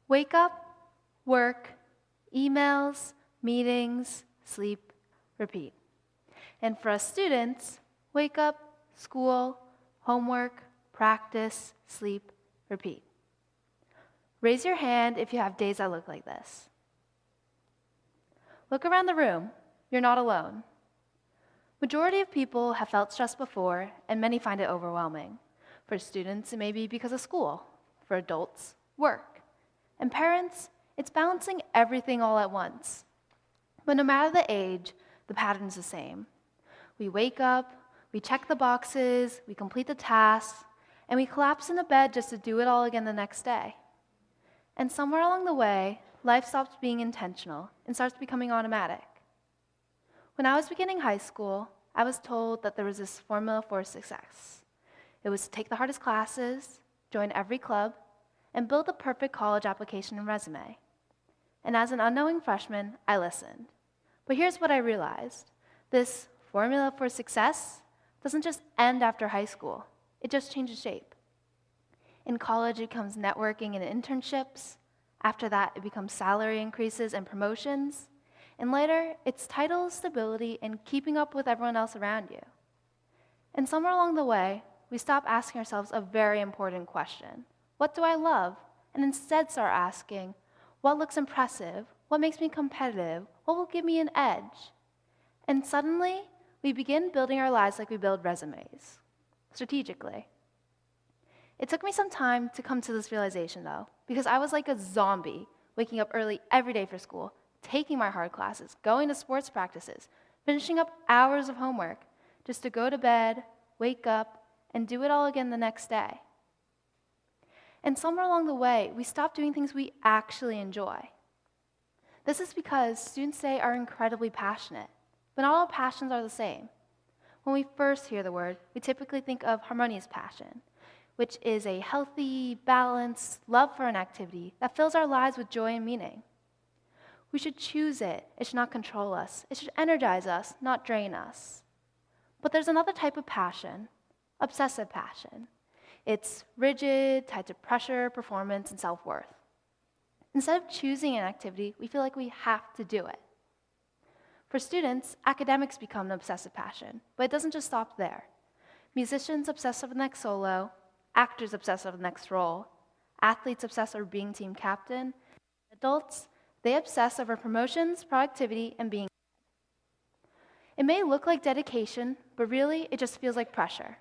Wake up, work, emails, meetings, sleep, repeat. And for us students, wake up, school, homework, practice, sleep, repeat. Raise your hand if you have days that look like this. Look around the room. You're not alone. Majority of people have felt stress before, and many find it overwhelming. For students, it may be because of school. For adults, work. And parents, it's balancing everything all at once. But no matter the age, the pattern is the same. We wake up, we check the boxes, we complete the tasks, and we collapse into bed just to do it all again the next day. And somewhere along the way, life stops being intentional and starts becoming automatic. When I was beginning high school, I was told that there was this formula for success. It was to take the hardest classes, join every club, and build the perfect college application and resume. And as an unknowing freshman, I listened. But here's what I realized. This formula for success doesn't just end after high school. It just changes shape. In college, it becomes networking and internships. After that, it becomes salary increases and promotions. And later, it's title stability and keeping up with everyone else around you. And somewhere along the way, we stop asking ourselves a very important question. What do I love? And instead start asking, what looks impressive? What makes me competitive? What will give me an edge? And suddenly, we begin building our lives like we build resumes, strategically. It took me some time to come to this realization, though, because I was like a zombie, waking up early every day for school, taking my hard classes, going to sports practices, finishing up hours of homework, just to go to bed, wake up, and do it all again the next day. And somewhere along the way, we stopped doing things we actually enjoy. This is because students today are incredibly passionate, but not all passions are the same. When we first hear the word, we typically think of harmonious passion, which is a healthy, balanced love for an activity that fills our lives with joy and meaning. We should choose it. It should not control us. It should energize us, not drain us. But there's another type of passion, obsessive passion. It's rigid, tied to pressure, performance, and self-worth. Instead of choosing an activity, we feel like we have to do it. For students, academics become an obsessive passion, but it doesn't just stop there. Musicians obsess over the next solo, actors obsess over the next role, athletes obsess over being team captain, adults, they obsess over promotions, productivity, and being. It may look like dedication, but really, it just feels like pressure.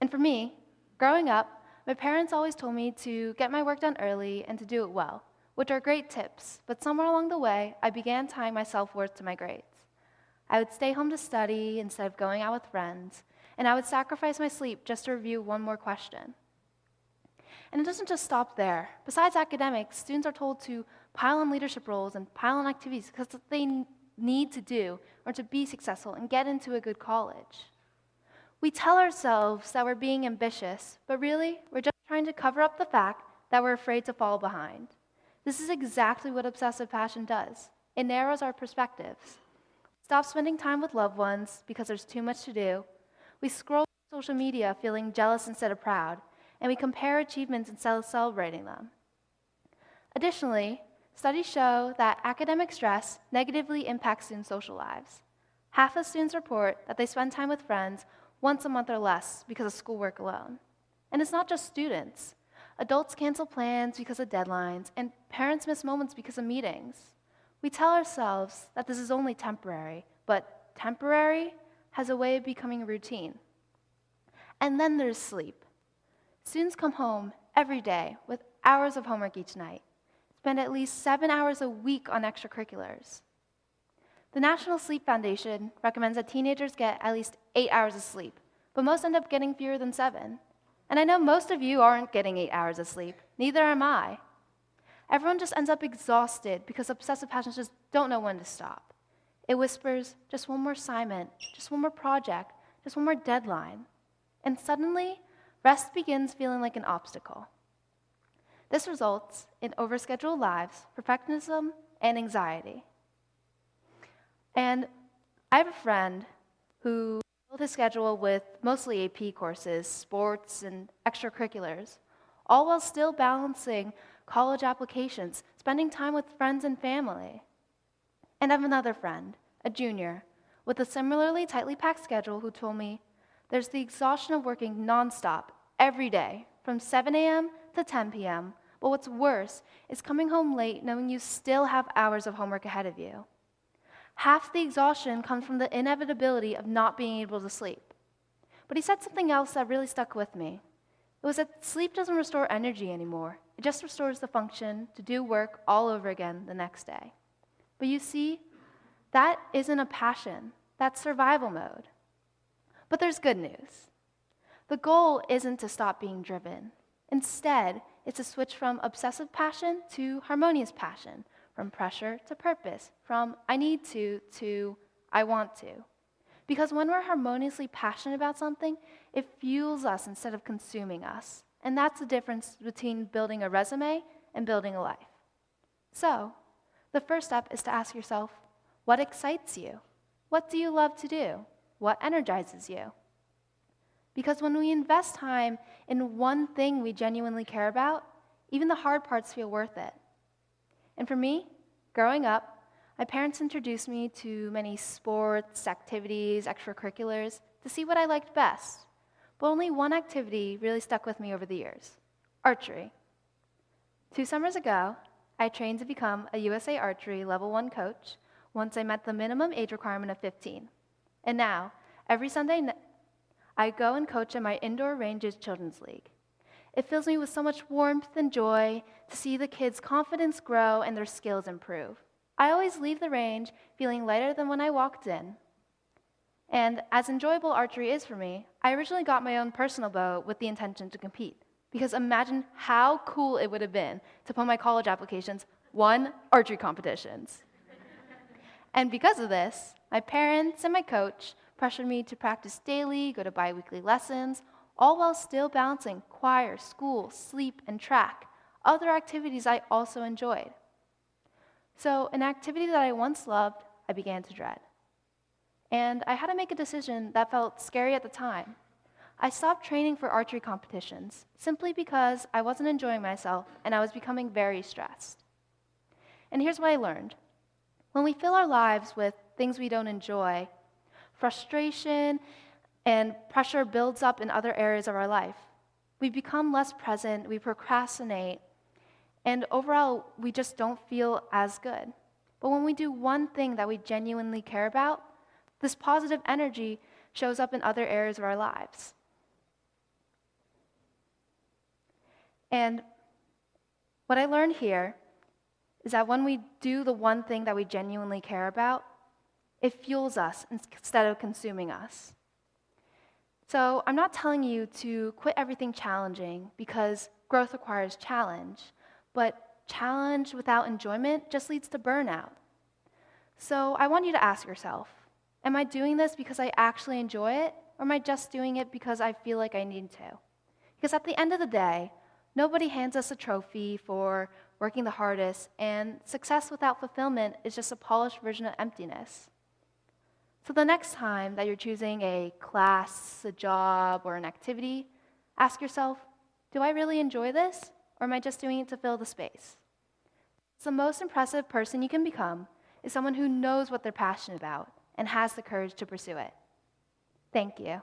And for me, growing up, my parents always told me to get my work done early and to do it well, which are great tips, but somewhere along the way, I began tying my self-worth to my grades. I would stay home to study instead of going out with friends, and I would sacrifice my sleep just to review one more question. And it doesn't just stop there. Besides academics, students are told to pile on leadership roles and pile on activities because that's what they need to do or to be successful and get into a good college. We tell ourselves that we're being ambitious, but really, we're just trying to cover up the fact that we're afraid to fall behind. This is exactly what obsessive passion does. It narrows our perspectives. Stop spending time with loved ones because there's too much to do. We scroll social media feeling jealous instead of proud, and we compare achievements instead of celebrating them. Additionally, studies show that academic stress negatively impacts students' social lives. Half of students report that they spend time with friends once a month or less because of schoolwork alone. And it's not just students. Adults cancel plans because of deadlines, and parents miss moments because of meetings. We tell ourselves that this is only temporary, but temporary has a way of becoming a routine. And then there's sleep. Students come home every day with hours of homework each night, spend at least 7 hours a week on extracurriculars. The National Sleep Foundation recommends that teenagers get at least 8 hours of sleep, but most end up getting fewer than 7. And I know most of you aren't getting 8 hours of sleep. Neither am I. Everyone just ends up exhausted because obsessive passions just don't know when to stop. It whispers, just one more assignment, just one more project, just one more deadline. And suddenly, rest begins feeling like an obstacle. This results in overscheduled lives, perfectionism, and anxiety. And I have a friend who filled his schedule with mostly AP courses, sports, and extracurriculars, all while still balancing college applications, spending time with friends and family. And I have another friend, a junior, with a similarly tightly packed schedule who told me, there's the exhaustion of working nonstop every day from 7 a.m. to 10 p.m., but what's worse is coming home late knowing you still have hours of homework ahead of you. Half the exhaustion comes from the inevitability of not being able to sleep. But he said something else that really stuck with me. It was that sleep doesn't restore energy anymore. It just restores the function to do work all over again the next day. But you see, that isn't a passion. That's survival mode. But there's good news. The goal isn't to stop being driven. Instead, it's to switch from obsessive passion to harmonious passion, from pressure to purpose, from I need to I want to. Because when we're harmoniously passionate about something, it fuels us instead of consuming us. And that's the difference between building a resume and building a life. So, the first step is to ask yourself, what excites you? What do you love to do? What energizes you? Because when we invest time in one thing we genuinely care about, even the hard parts feel worth it. And for me, growing up, my parents introduced me to many sports, activities, extracurriculars to see what I liked best. But only one activity really stuck with me over the years: archery. 2 summers ago, I trained to become a USA Archery Level 1 coach once I met the minimum age requirement of 15. And now, every Sunday I go and coach at my indoor ranges children's league. It fills me with so much warmth and joy to see the kids' confidence grow and their skills improve. I always leave the range feeling lighter than when I walked in. And as enjoyable archery is for me, I originally got my own personal bow with the intention to compete. Because imagine how cool it would have been to put my college applications 1 archery competitions. And because of this, my parents and my coach pressured me to practice daily, go to bi-weekly lessons, all while still balancing choir, school, sleep, and track, other activities I also enjoyed. So an activity that I once loved, I began to dread. And I had to make a decision that felt scary at the time. I stopped training for archery competitions simply because I wasn't enjoying myself and I was becoming very stressed. And here's what I learned. When we fill our lives with things we don't enjoy, frustration and pressure builds up in other areas of our life. We become less present, we procrastinate, and overall, we just don't feel as good. But when we do one thing that we genuinely care about, this positive energy shows up in other areas of our lives. And what I learned here is that when we do the one thing that we genuinely care about, it fuels us instead of consuming us. So I'm not telling you to quit everything challenging because growth requires challenge, but challenge without enjoyment just leads to burnout. So I want you to ask yourself, am I doing this because I actually enjoy it, or am I just doing it because I feel like I need to? Because at the end of the day, nobody hands us a trophy for working the hardest, and success without fulfillment is just a polished version of emptiness. So the next time that you're choosing a class, a job, or an activity, ask yourself, do I really enjoy this, or am I just doing it to fill the space? The most impressive person you can become is someone who knows what they're passionate about and has the courage to pursue it. Thank you.